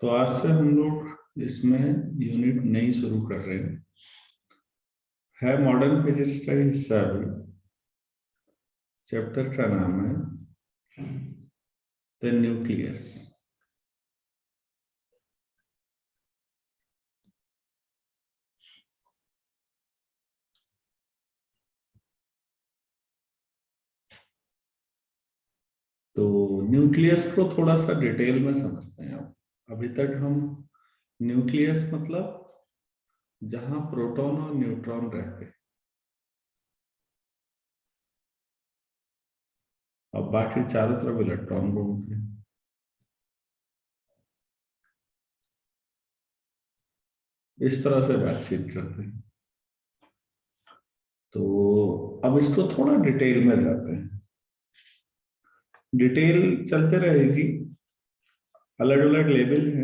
तो आज से हम लोग इसमें यूनिट नई शुरू कर रहे हैं। है मॉडर्न फिजिक्स का हिस्सा भी। चैप्टर का नाम है द न्यूक्लियस। तो न्यूक्लियस को थोड़ा सा डिटेल में समझते हैं। अभी तक हम न्यूक्लियस मतलब जहां प्रोटॉन और न्यूट्रॉन रहते हैं, और बाकी चारों तरफ इलेक्ट्रॉन घूमते हैं। इस तरह से बातचीत करते हैं। तो अब इसको थोड़ा डिटेल में जाते हैं। डिटेल चलते रहेगी, अलग अलग लेवल है।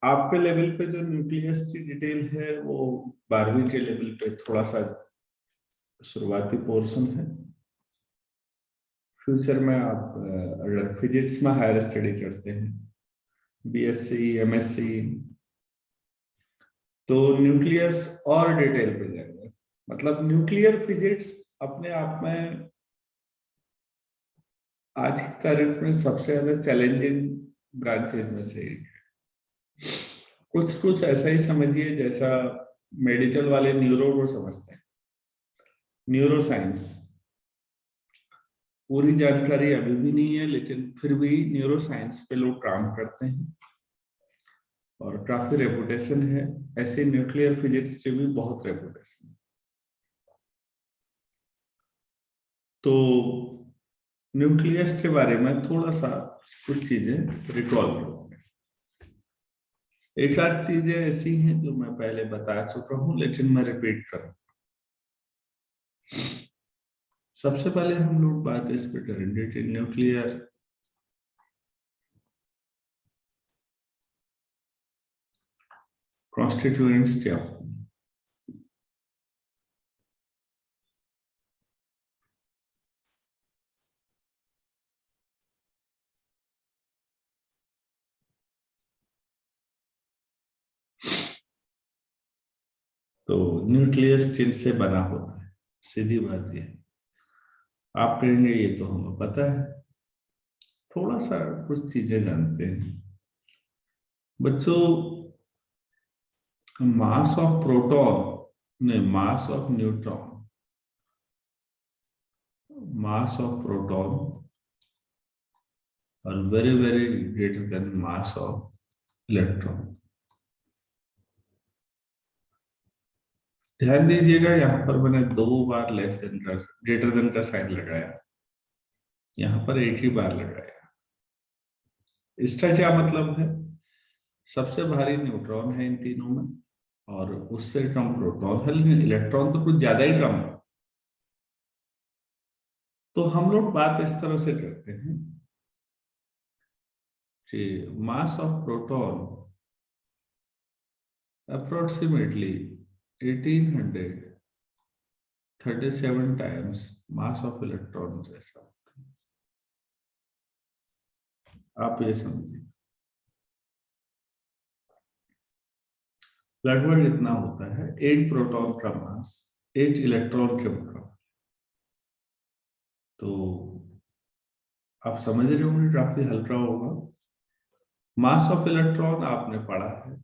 आपके लेवल पे जो न्यूक्लियस की डिटेल है वो 12वीं के लेवल पे थोड़ा सा शुरुआती पोर्शन है। फ्यूचर में आप अगर फिजिक्स में हायर स्टडी करते हैं, बीएससी एमएससी, तो न्यूक्लियस और डिटेल पे जाएंगे। मतलब न्यूक्लियर फिजिक्स अपने आप में आज की तारीख में सबसे ज्यादा चैलेंजिंग ब्रांचेज में से एक है। कुछ कुछ ऐसा ही समझिए जैसा मेडिकल वाले न्यूरो को समझते हैं, न्यूरो साइंस। पूरी जानकारी अभी भी नहीं है, लेकिन फिर भी न्यूरो साइंस पे लोग काम करते हैं और काफी रेपुटेशन है। ऐसे न्यूक्लियर फिजिक्स की भी बहुत रेपुटेशन है। तो न्यूक्लियस के बारे में थोड़ा सा कुछ चीजें रिकॉल करूंगा। एक आध चीजें ऐसी हैं जो मैं पहले बता चुका हूं, लेकिन मैं रिपीट करूं। सबसे पहले हम लोग बात इस पे करेंगे कि न्यूक्लियर कॉन्स्टिट्यूएंट्स क्या होते हैं। तो न्यूक्लियस किन से बना होता है, सीधी बात ये। आप कहेंगे ये तो हमें पता है, थोड़ा सा कुछ चीजें जानते हैं बच्चों। मास ऑफ प्रोटॉन नहीं, mass of neutron, mass of proton और very very greater than mass of electron. ध्यान दीजिएगा, यहां पर मैंने 2 बार लेस देन का ग्रेटर देन का साइन लगाया, यहां पर एक ही बार लगाया। इसका क्या मतलब है? सबसे भारी न्यूट्रॉन है इन तीनों में, और उससे कम प्रोटॉन है, लेकिन इलेक्ट्रॉन तो कुछ ज्यादा ही कम है। तो हम लोग बात इस तरह से करते हैं कि mass of proton approximately 1837 times mass of electron जैसा। आप ये समझिए, लगभग इतना होता है एक प्रोटॉन का मास एक इलेक्ट्रॉन के मुकाबले। तो आप समझ रहे होंगे काफी हल्का होगा। मास ऑफ इलेक्ट्रॉन आपने पढ़ा है,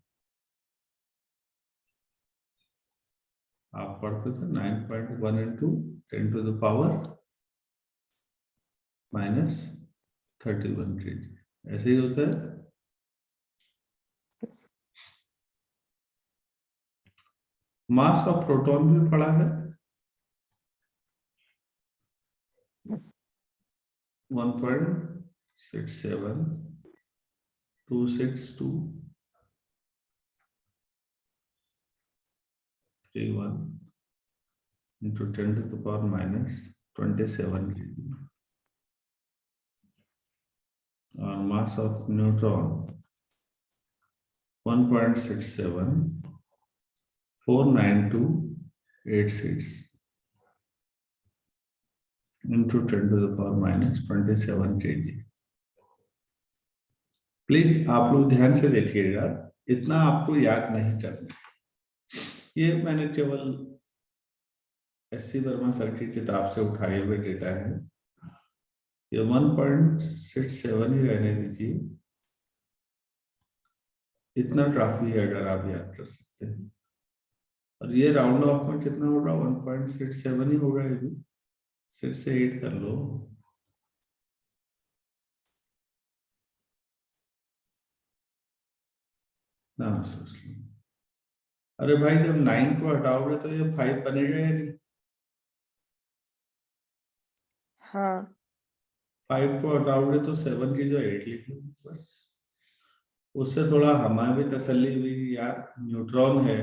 आप पढ़ते थे 9.1 इंटू 10⁻³ -31 kg, ऐसे ही होता है। मास ऑफ प्रोटॉन भी पढ़ा है, 1.67231 into 10⁻⁻27 kg। और मास of neutron 1.6749286 into 10⁻⁻27 kg। Please आप लोग ध्यान से देखिएगा, इतना आपको याद नहीं करना। ये मैंने केवल एससी वर्मा सर की किताब से उठाए हुए डेटा है। ये 1.67 ही रहने दीजिए, इतना काफी है अगर आप याद कर सकते हैं। और ये राउंड ऑफ में कितना होगा, 1.67 ही होगा, ये भी 6 से 8 कर लो। ना सोच लो। अरे भाई जब 9 को हटाओगे तो ये 5 बनेगा या नहीं? हाँ 5 को हटाओगे तो 7 की जो 8 लिख लो बस। उससे थोड़ा हमें भी तसल्ली हुई यार, न्यूट्रॉन है,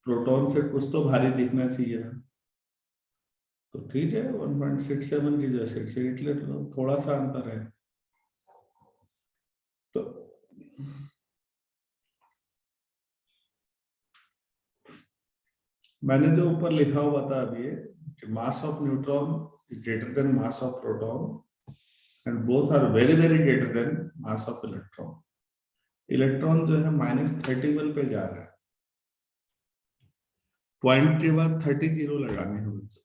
प्रोटॉन से कुछ तो भारी दिखना चाहिए था। तो ठीक है, 1.67 की जगह 6 से 8 ले लो, थोड़ा सा अंतर है। तो मैंने जो ऊपर लिखा हुआ था अभी कि mass of neutron is greater than mass of proton and both are very very greater than mass of electron. Electron जो है -31 पे जा रहा है, पॉइंट के बाद 30 जीरो लगाने हैं बच्चों,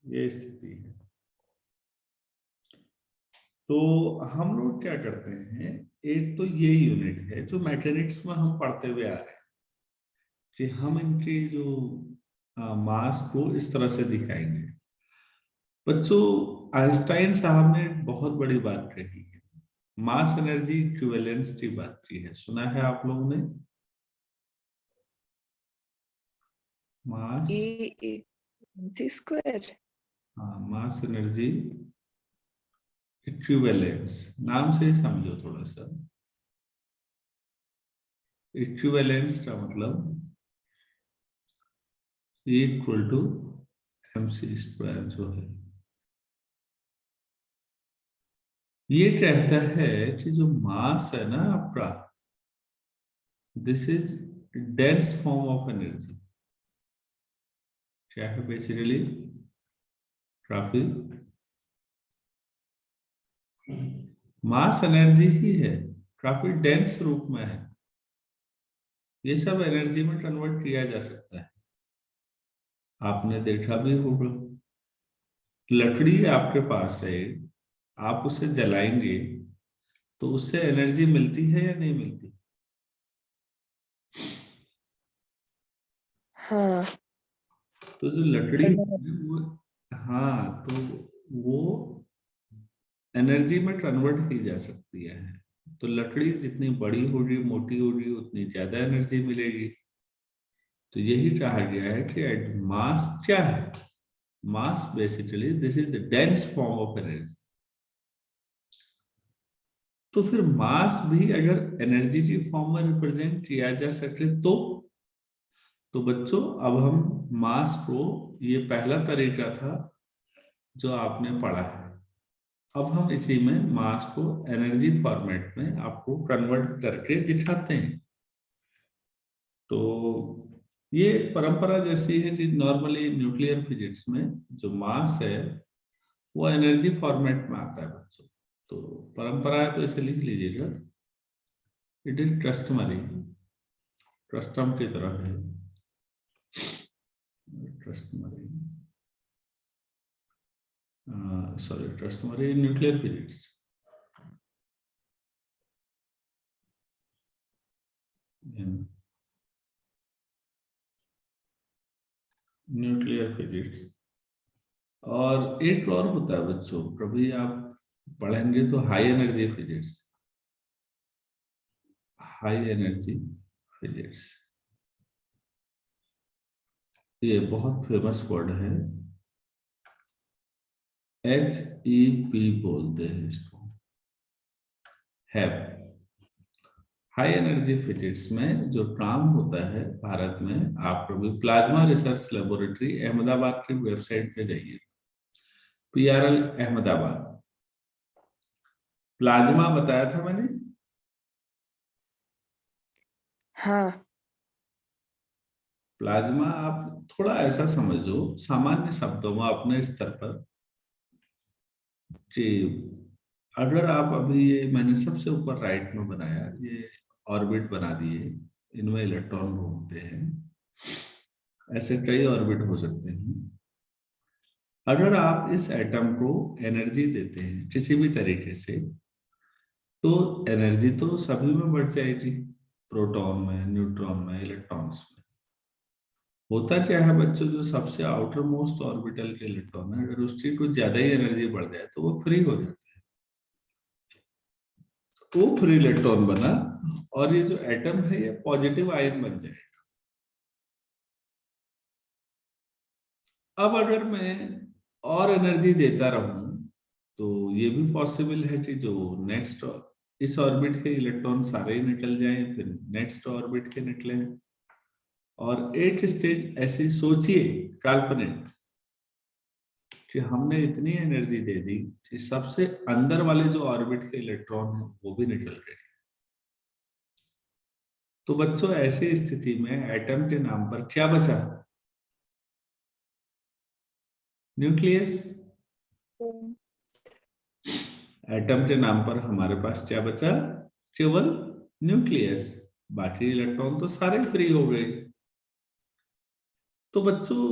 ये स्थिति है। तो हम लोग क्या करते हैं, एक तो ये यूनिट है जो मैकेनिक्स में हम पढ़ते हुए आ रहे हैं कि हम इनके जो मास को इस तरह से दिखाएंगे। बच्चों, आइंस्टाइन साहब ने बहुत बड़ी बात कही है, मास एनर्जी इक्विवेलेंस की बात की है, सुना है आप लोगों ने? मास, E/mc²। हाँ, मास एनर्जी इक्विवेलेंस, नाम से ही समझो थोड़ा सा। इक्विवेलेंस का मतलब इक्वल टू mc² जो है, ये कहता है कि जो मास है ना आपका, this is dense form of energy. क्या है बेसिकली? काफी मास एनर्जी ही है, काफी डेंस रूप में है। ये सब एनर्जी में कन्वर्ट किया जा सकता है। आपने देखा भी होगा, लकड़ी आपके पास है, आप उसे जलाएंगे तो उससे एनर्जी मिलती है या नहीं मिलती? हाँ तो जो लकड़ी कन्वर्ट। है वो, हाँ, तो वो एनर्जी में कन्वर्ट की जा सकती है। तो लकड़ी जितनी बड़ी होगी, मोटी होगी, उतनी ज्यादा एनर्जी मिलेगी। तो यही कहा गया है कि मास क्या है? Mass basically this is the dense form of energy. तो फिर मास भी अगर एनर्जी की फॉर्म में रिप्रेजेंट किया जा सके तो बच्चों अब हम मास को, ये पहला तरीका था जो आपने पढ़ा है, अब हम इसी में मास को एनर्जी फॉर्मेट में आपको कन्वर्ट करके दिखाते हैं। तो ये परंपरा जैसी है कि नॉर्मली न्यूक्लियर फिजिक्स में जो मास है वो एनर्जी फॉर्मेट में आता है बच्चों। तो परंपरा है तो इसे लिख लीजिएगा, इट इज कस्टमरी, कस्टम की तरह है, customary, sorry, customary nuclear physics. Nuclear physics. और एक और होता है बच्चों, कभी आप पढ़ेंगे तो high energy physics, high energy physics, ये बहुत फेमस वर्ड है, HEP बोलते हैं इसको, हैव। हाई एनर्जी फिजिक्स में जो काम होता है भारत में, आप कभी प्लाज्मा रिसर्च लेबोरेटरी अहमदाबाद की वेबसाइट पे जाइए, PRL अहमदाबाद, प्लाज्मा बताया था मैंने। हाँ प्लाज्मा आप थोड़ा ऐसा समझो सामान्य शब्दों में अपने स्तर पर कि अगर आप अभी ये मैंने सबसे ऊपर राइट में बनाया, ये ऑर्बिट बना दिए, इनमें इलेक्ट्रॉन घूमते हैं, ऐसे कई ऑर्बिट हो सकते हैं। अगर आप इस एटम को एनर्जी देते हैं किसी भी तरीके से, तो एनर्जी तो सभी में बढ़ जाएगी, प्रोटॉन में, न्यूट्रॉन में, इलेक्ट्रॉन्स में। होता क्या है बच्चों, जो सबसे आउटर मोस्ट ऑर्बिटल के इलेक्ट्रॉन है, अगर उसकी कुछ ज्यादा ही एनर्जी बढ़ जाए तो वो फ्री हो जाता है, वो फ्री इलेक्ट्रॉन बना, और ये जो एटम है ये पॉजिटिव आयन बन जाए। अब अगर मैं और एनर्जी देता रहूं, तो ये भी पॉसिबल है कि जो नेक्स्ट इस ऑर्बिट के इलेक्ट्रॉन सारे ही निकल जाएं, फिर नेक्स्ट ऑर्बिट के निकले। और एक स्टेज ऐसे सोचिए, काल्पनिक, कि हमने इतनी एनर्जी दे दी कि सबसे अंदर वाले जो ऑर्बिट के इलेक्ट्रॉन है वो भी निकल गए। तो बच्चों ऐसी स्थिति में एटम के नाम पर क्या बचा? न्यूक्लियस। एटम के नाम पर हमारे पास क्या बचा? केवल न्यूक्लियस। बाकी इलेक्ट्रॉन तो सारे फ्री हो गए। तो बच्चों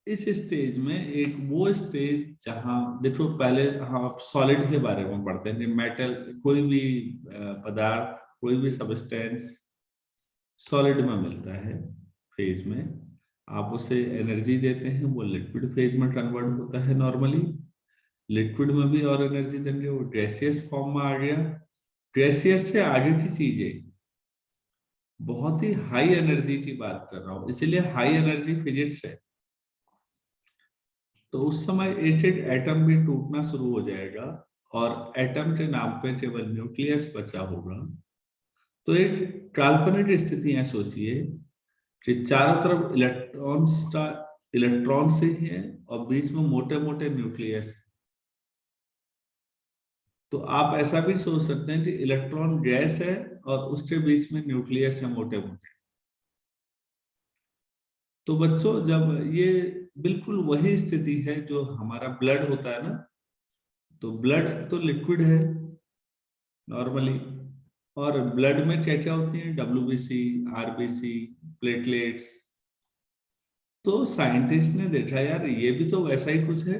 इस स्टेज में एक वो स्टेज जहां देखो, पहले हम सॉलिड के बारे में पढ़ते हैं, मेटल, कोई भी पदार्थ, कोई भी सब्सटेंस सॉलिड में मिलता है फेज में, आप उसे एनर्जी देते हैं, वो लिक्विड फेज में कन्वर्ट होता है नॉर्मली। लिक्विड में भी और एनर्जी देंगे, वो गैसियस फॉर्म में आ गया। गैसियस से आगे की चीजें, बहुत ही हाई एनर्जी की बात कर रहा हूं, इसीलिए हाई एनर्जी फिजिक्स है। तो उस समय एक एक एटम भी टूटना शुरू हो जाएगा, और एटम के नाम पे केवल न्यूक्लियस बचा होगा। तो एक काल्पनिक स्थितियां सोचिए कि चारों तरफ इलेक्ट्रॉन्स का इलेक्ट्रॉन से ही है, और बीच में मोटे मोटे न्यूक्लियस। तो आप ऐसा भी सोच सकते हैं कि इलेक्ट्रॉन गैस है और उसके बीच में न्यूक्लियस है मोटे मोटे। तो बच्चों जब ये बिल्कुल वही स्थिति है जो हमारा ब्लड होता है ना, तो ब्लड तो लिक्विड है नॉर्मली, और ब्लड में क्या क्या होती है? WBC, RBC, platelets. तो साइंटिस्ट ने देखा यार ये भी तो वैसा ही कुछ है,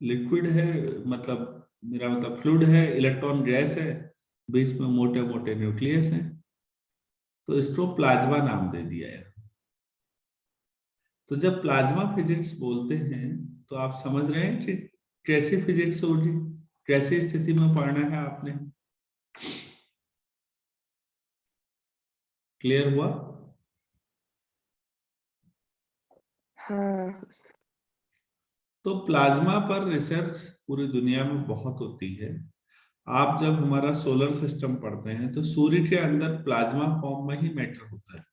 लिक्विड है, मतलब मेरा मतलब फ्लूइड है, इलेक्ट्रॉन गैस है, बीच में मोटे मोटे न्यूक्लियस हैं, तो इसको प्लाज्मा नाम दे दिया है। तो जब प्लाज्मा फिजिक्स बोलते हैं, तो आप समझ रहे हैं कि कैसी फिजिक्स होगी, कैसी स्थिति में पढ़ना है आपने। क्लियर हुआ? हाँ। तो प्लाज्मा पर रिसर्च पूरी दुनिया में बहुत होती है। आप जब हमारा सोलर सिस्टम पढ़ते हैं, तो सूर्य के अंदर प्लाज्मा फॉर्म में ही मैटर होता है।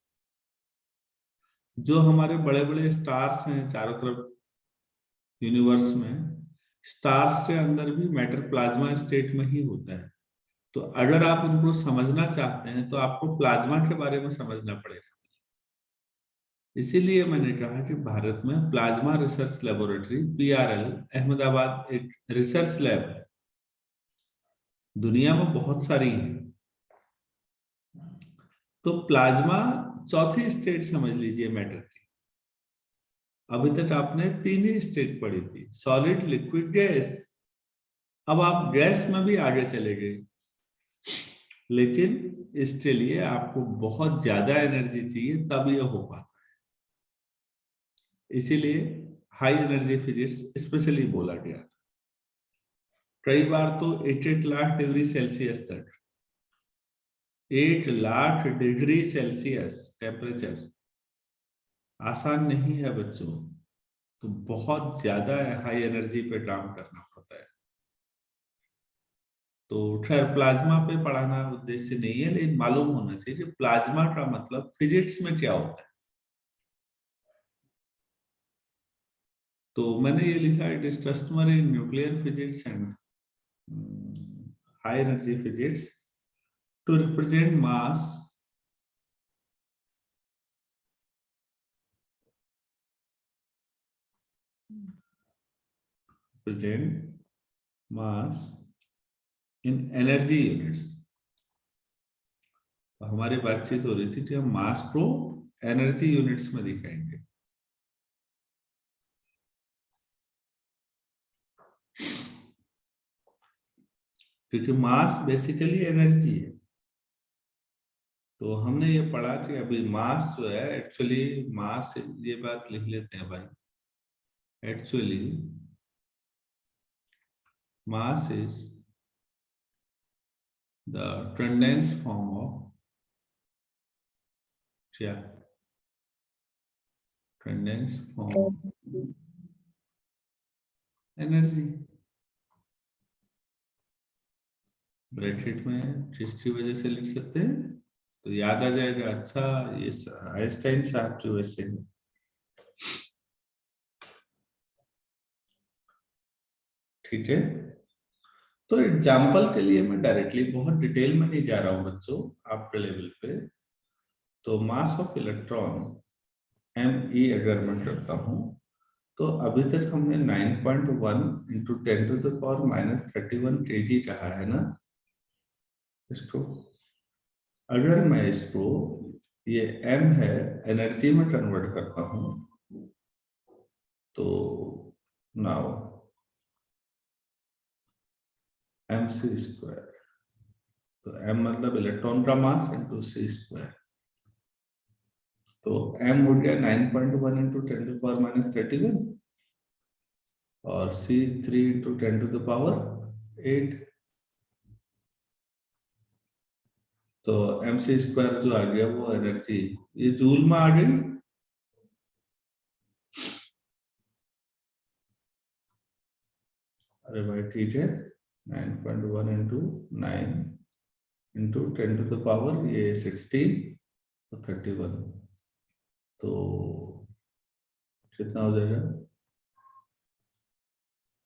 जो हमारे बड़े बड़े स्टार्स हैं चारों तरफ यूनिवर्स में, स्टार्स के अंदर भी मैटर प्लाज्मा स्टेट में ही होता है। तो अगर आप उनको समझना चाहते हैं, तो आपको प्लाज्मा के बारे में समझना पड़ेगा। इसीलिए मैंने कहा कि भारत में plasma research laboratory, PRL, Ahmedabad एक रिसर्च लैब है। दुनिया में बहुत सारी है। तो प्लाज्मा चौथी स्टेट समझ लीजिए मैटर की। अभी तक आपने तीन ही स्टेट पढ़ी थी, सॉलिड, लिक्विड, गैस। अब आप गैस में भी आगे चले गए, लेकिन इसके लिए आपको बहुत ज्यादा एनर्जी चाहिए, तब यह हो पाता। इसीलिए हाई एनर्जी फिजिक्स स्पेशली बोला गया। कई बार तो 8 लाख डिग्री सेल्सियस तक, 8 लाख डिग्री सेल्सियस टेम्परेचर आसान नहीं है बच्चों। तो बहुत ज्यादा हाई एनर्जी पे काम करना पड़ता है। तो खैर प्लाज्मा पे पढ़ाना उद्देश्य नहीं है, लेकिन मालूम होना चाहिए कि प्लाज्मा का मतलब फिजिक्स में क्या होता है। तो मैंने ये लिखा है, it is customary in nuclear physics and high energy physics to represent mass present mass in energy units. तो हमारी बातचीत हो रही थी कि हम मास को एनर्जी यूनिट्स में दिखाएंगे। क्योंकि मास बेसिकली एनर्जी है। तो हमने ये पढ़ा कि अभी मास जो है एक्चुअली मास, ये बात लिख लेते हैं भाई, actually mass is the condense form of क्या, कंडेंस फॉर्म एनर्जी। ब्रैकेट में जिसकी वजह से लिख सकते हैं तो याद आ जाएगा। अच्छा, ये आइंस्टाइन साहब जो वैसे हैं। ठीक है, तो एग्जाम्पल के लिए मैं डायरेक्टली बहुत डिटेल में नहीं जा रहा हूं बच्चों आपके लेवल पे। तो मास ऑफ इलेक्ट्रॉन ME अगर मैं करता हूं, तो अभी तक हमने 9.1 इंटू 10⁻³ kg कहा है ना इसको। अगर मैं इसको, ये M है, एनर्जी में कन्वर्ट करता हूं, तो नाउ mc², तो M मतलब इलेक्ट्रॉन का मास इंटू c²। तो M हो गया 9.1 इंटू 10⁻³ और C 3 इंटू 10⁸8। तो mc² जो आ गया वो एनर्जी, ये जूल में आ गई। अरे भाई ठीक है, 9.1 इंटू 9 इंटू 10⁻, ये 16 तो 31, तो कितना हो जाएगा,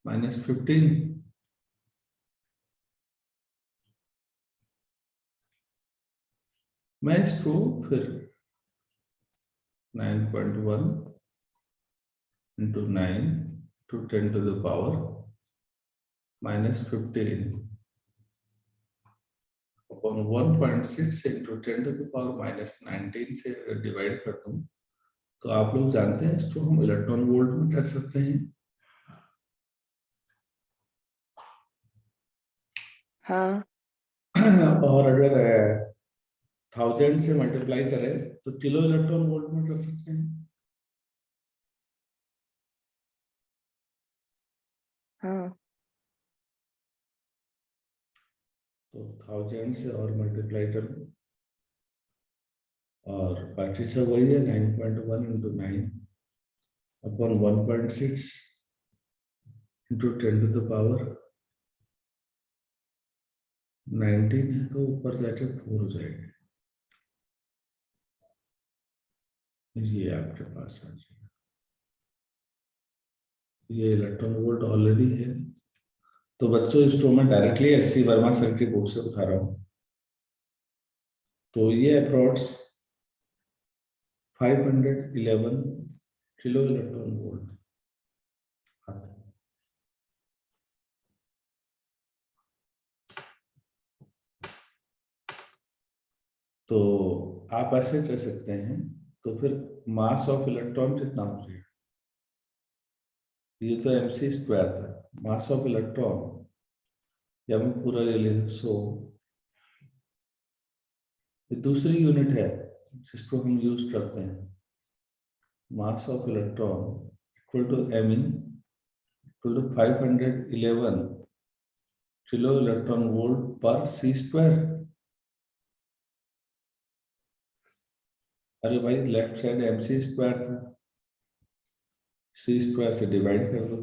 -15। मैं इसको फिर 9.1 इंटू 9 टू 10⁻, -15 अपॉन 1.6 इंटू 10⁻⁻19 से डिवाइड कर दूं, तो आप लोग जानते हैं इसको हम इलेक्ट्रॉन वोल्ट में कर सकते हैं। हाँ और अगर 1000 से मल्टीप्लाई करें तो किलो इलेक्ट्रॉन वोल्ट में कर सकते हैं। हाँ तो 1000 से और मल्टीप्लाई करूं, और बाकी सब वही है, 9.1 इंटू 9 अपॉन 1.6 इंटू 10⁻19 है, तो ऊपर जाके 4 हो जाएगा। ये आपके पास आ जाएगा। ये इलेक्ट्रॉन वोल्ट ऑलरेडी है। तो बच्चों इसको मैं डायरेक्टली SC वर्मा सर की बुक से उठा रहा हूँ। तो ये अप्रोक्स 511 किलो इलेक्ट्रॉन वोल्ट आता है। तो आप ऐसे कह सकते हैं, तो फिर मास ऑफ इलेक्ट्रॉन कितना हो जाएगा, ये तो mc² था, मास ऑफ इलेक्ट्रॉन, या मैं पूरा ये ले, सो ये दूसरी यूनिट है जिसको हम यूज करते हैं। Mass of electron equal to ME equal to 511 kilo electron volt पर c²। अरे भाई लेफ्ट साइड mc² था, c² से डिवाइड कर दो।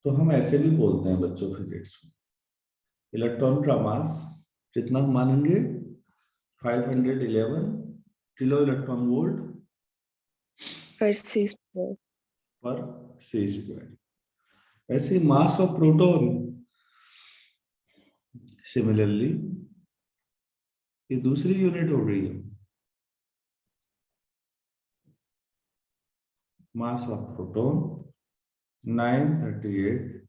तो हम ऐसे भी बोलते हैं बच्चों फिजिक्स में, इलेक्ट्रॉन का मास कितना हम मानेंगे, 511 किलो इलेक्ट्रॉन वोल्ट पर c²। पर c²। ऐसे मास ऑफ प्रोटॉन सिमिलरली ये दूसरी यूनिट हो गई है, मास of proton 938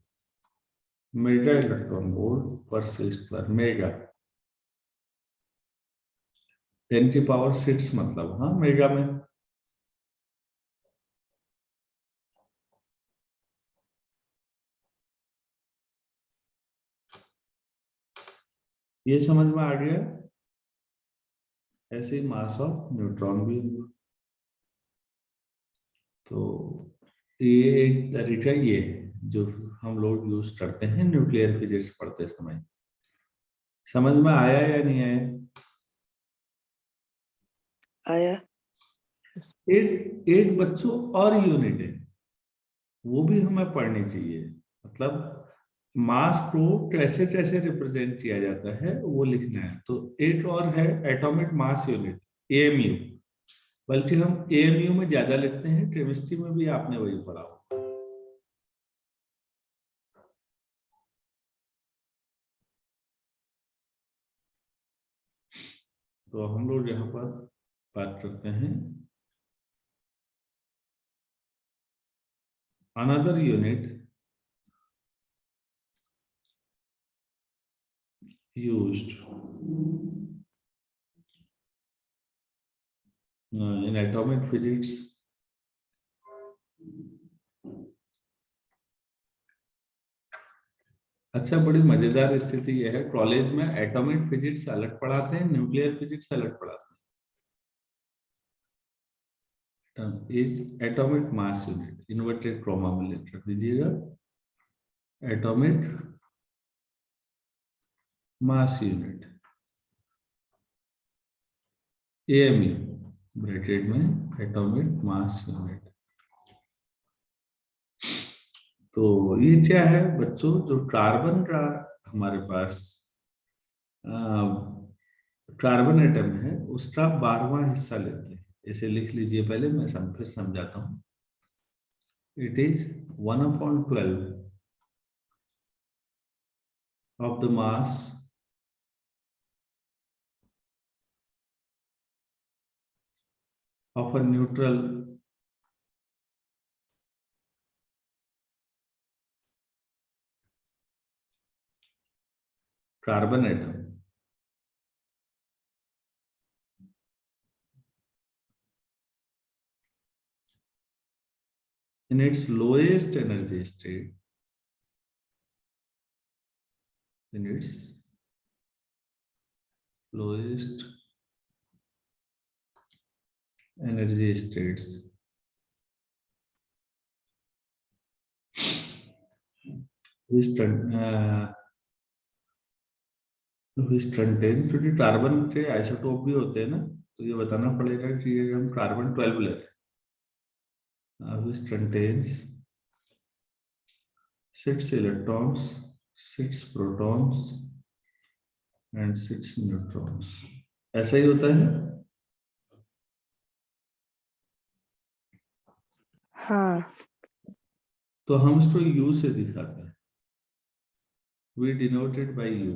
mega electron volt पर सी स्क्वायर, मेगा 10⁶ मतलब, हाँ मेगा में। ये समझ में आ गया। ऐसे ही मास ऑफ न्यूट्रॉन भी होगा। तो ये एक तरीका ये है जो हम लोग यूज करते हैं न्यूक्लियर फिजिक्स पढ़ते समय। समझ में आया या नहीं आया? आया। एक बच्चों और यूनिट है, वो भी हमें पढ़नी चाहिए। मतलब मास को कैसे कैसे रिप्रेजेंट किया जाता है वो लिखना है। तो एक और है एटॉमिक मास यूनिट, एएमयू। बल्कि हम एएमयू में ज्यादा लिखते हैं, केमिस्ट्री में भी आपने वही पढ़ा हो। तो हम लोग यहाँ पर बात करते हैं another unit used in atomic physics अच्छा, बड़ी मजेदार स्थिति यह है, कॉलेज में एटॉमिक फिजिक्स अलग पढ़ाते हैं, न्यूक्लियर फिजिक्स अलग पढ़ाते हैं। Is atomic mass unit, inverted comma में रख दीजिएगा, atomic mass unit AMU bracket में, एटॉमिक मास यूनिट। तो ये क्या है बच्चों, जो कार्बन का हमारे पास कार्बन एटम है उसका 12वां हिस्सा लेते हैं। इसे लिख लीजिए, पहले मैं फिर समझाता हूँ। It is 1/12 of the mass of a neutral carbon atom in its lowest energy state, in its lowest energy states, which contain, क्योंकि कार्बन के आइसोटोप भी होते हैं ना, तो ये बताना पड़ेगा कि ये हम कार्बन 12 ले रहे हैं। which contains 6 electrons, 6 protons and 6 neutrons। ऐसा ही होता है। हाँ। तो हम इसको U से दिखाते हैं, we denoted by U।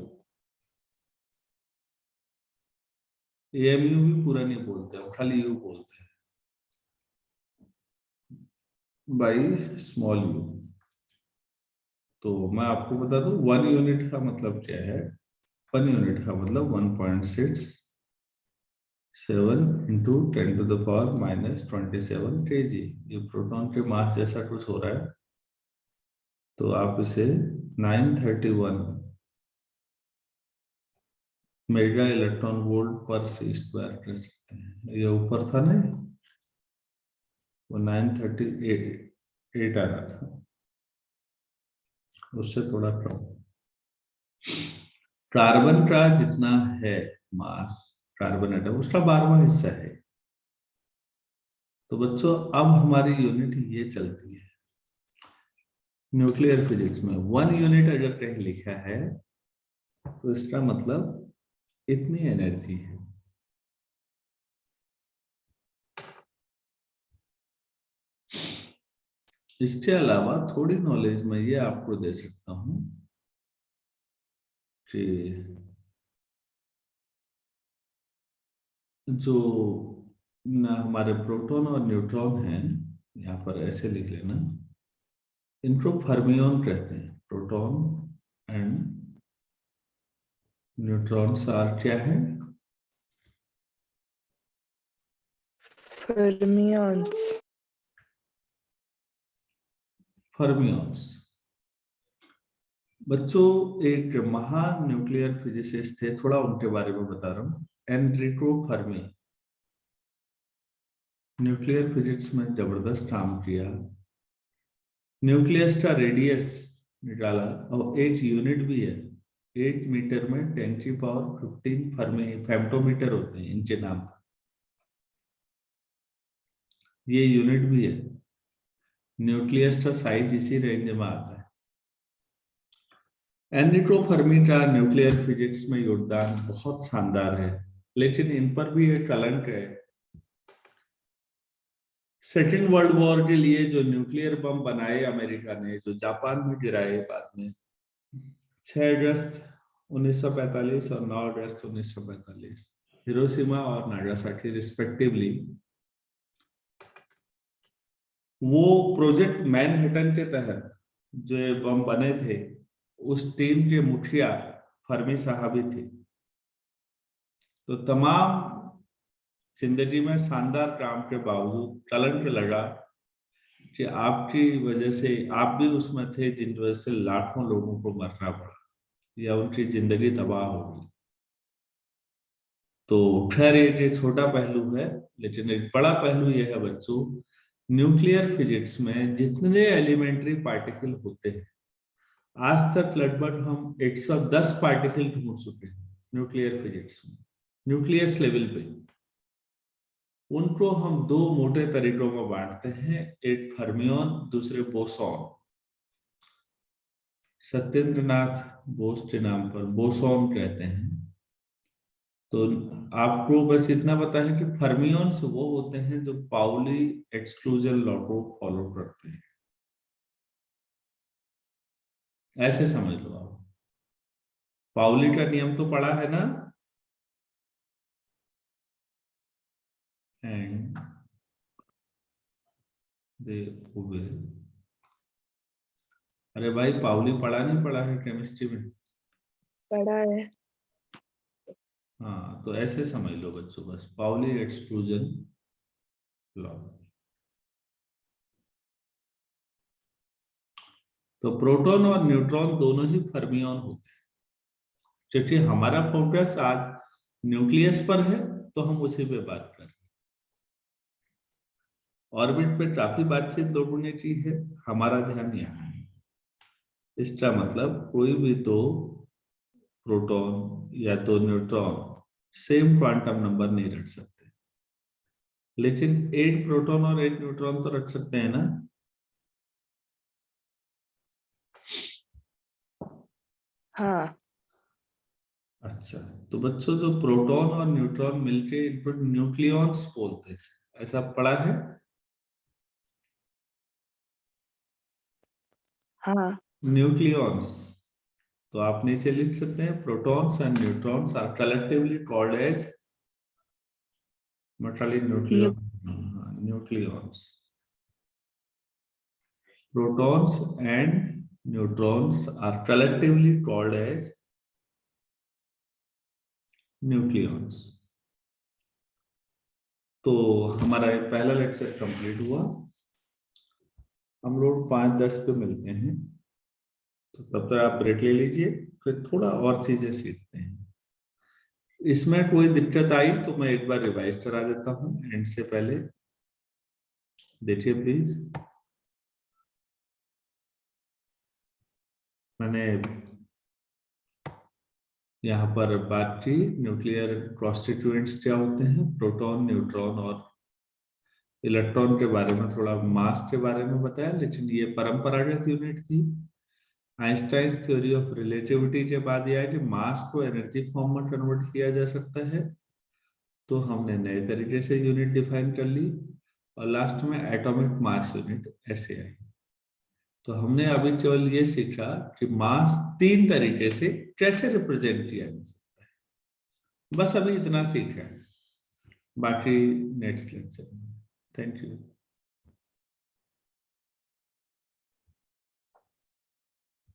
AMU भी पूरा नहीं बोलते, हम खाली यू बोलते हैं, बाई स्मॉल यू। तो मैं आपको बता दूं 1 यूनिट का मतलब क्या है। 1 यूनिट का मतलब 1.67 इंटू 10⁻⁻27 kg। ये प्रोटॉन के मास जैसा कुछ हो रहा है। तो आप इसे 931 मेगा इलेक्ट्रॉन वोल्ट पर सी स्क्वायर कर सकते हैं। ये ऊपर था ना, वो 938 आ रहा था, उससे थोड़ा कम। कार्बन का जितना है मास, कार्बन एटम उसका 12वां हिस्सा है। तो बच्चों अब हमारी यूनिट ये चलती है न्यूक्लियर फिजिक्स में। 1 यूनिट अगर कहीं लिखा है तो इसका मतलब इतनी एनर्जी है। इसके अलावा थोड़ी नॉलेज मैं ये आपको दे सकता हूं कि जो हमारे प्रोटॉन और न्यूट्रॉन हैं, यहाँ पर ऐसे लिख लेना, इनको फर्मियन कहते हैं, प्रोटॉन एंड न्यूट्रॉन्स आर क्या है? fermions. फर्मियंस। बच्चों, एक महान न्यूक्लियर फिजिसिस्ट थे, थोड़ा उनके बारे में बता रहा हूँ, एनरिको फर्मी। न्यूक्लियर फिजिक्स में जबरदस्त काम किया। न्यूक्लियस का रेडियस निकाला और एक यूनिट भी है। 8 मीटर में 10⁻15 फर्मी फेम्टोमीटर होते हैं इनके नाम पर। ये यूनिट भी है। न्यूक्लियस का साइज इसी रेंज में आता है। एनरिको फर्मी का न्यूक्लियर फिजिक्स में योगदान बहुत शानदार है, लेकिन इन पर भी एक कलंक है। सेकेंड वर्ल्ड वॉर के लिए जो न्यूक्लियर बम बनाए अमेरिका ने, जो जापान में गिराए बाद में, 6 अगस्त 1945 और 9 अगस्त 1945, हिरोशिमा और नागासाकी रिस्पेक्टिवली, वो प्रोजेक्ट मैनहट्टन के तहत जो बम बने थे, उस टीम के मुखिया फर्मी साहब ही थे। तो तमाम जिंदगी में शानदार काम के बावजूद कलंक लगा कि आपकी वजह से, आप भी उसमें थे जिन वजह से लाखों लोगों को मरना पड़ा या उनकी जिंदगी तबाह हो गई। तो खैर ये छोटा पहलू है, लेकिन एक बड़ा पहलू यह है बच्चों, न्यूक्लियर फिजिक्स में जितने एलिमेंट्री पार्टिकल होते हैं, आज तक लगभग हम 110 पार्टिकल ढूंढ चुके हैं न्यूक्लियर फिजिक्स में, न्यूक्लियस लेवल पे। उनको हम 2 मोटे तरीकों में बांटते हैं, एक फर्मियन, दूसरे बोसॉन। सत्येंद्रनाथ बोस के नाम पर बोसॉन कहते हैं। तो आपको बस इतना पता है कि फर्मियंस वो होते हैं जो पाउली एक्सक्लूजन लॉ को फॉलो करते हैं, ऐसे समझ लो आप। पाउली का नियम तो पढ़ा है ना? एंड दे ओबे। अरे भाई, पाउली पढ़ा नहीं पढ़ा है केमिस्ट्री में? पढ़ा है। हाँ, तो ऐसे समझ लो बच्चों, बस पाउली एक्सक्लूजन लॉ। तो प्रोटॉन और न्यूट्रॉन दोनों ही फर्मियन होते हैं। क्योंकि हमारा फोकस आज न्यूक्लियस पर है, तो हम उसी पे बात कर रहे हैं। ऑर्बिट पे काफी बातचीत लोगों ने की है, हमारा ध्यान यहाँ है। इसका मतलब कोई भी 2 प्रोटॉन या 2 न्यूट्रॉन सेम क्वांटम नंबर नहीं रख सकते, लेकिन 1 प्रोटॉन और 1 न्यूट्रॉन तो रख सकते हैं ना? हाँ। अच्छा, तो बच्चों जो प्रोटॉन और न्यूट्रॉन मिलके इनको न्यूक्लियॉन्स बोलते हैं, ऐसा पढ़ा है? हाँ। न्यूक्लियॉन्स। तो आप नीचे लिख सकते हैं, protons and neutrons are collectively called as, nucleons. Protons and neutrons are collectively called as nucleons. तो हमारा पहला लेक्चर कंप्लीट हुआ। हम लोग 5:10 पे मिलते हैं, तो तब तक आप ब्रेक ले लीजिए, फिर थोड़ा और चीजें सीखते हैं। इसमें कोई दिक्कत आई तो मैं एक बार रिवाइज करा देता हूँ एंड से पहले, देखिए प्लीज। मैंने यहाँ पर बात की न्यूक्लियर कॉन्स्टिट्यूएंट्स क्या होते हैं, प्रोटॉन, न्यूट्रॉन और इलेक्ट्रॉन के बारे में, थोड़ा मास के बारे में बताया, लेकिन ये परंपरागत यूनिट थी। आइंस्टाइन थ्योरी ऑफ रिलेटिविटी के बाद यह है कि मास को एनर्जी फॉर्म में कन्वर्ट किया जा सकता है, तो हमने नए तरीके से यूनिट डिफाइन कर ली, और लास्ट में एटॉमिक मास यूनिट ऐसे आई। तो हमने अभी केवल ये सीखा कि मास 3 तरीके से कैसे रिप्रेजेंट किया जा सकता है, बस अभी इतना सीखा है, बाकी नेक्स्ट लेक्चर में। Thank you.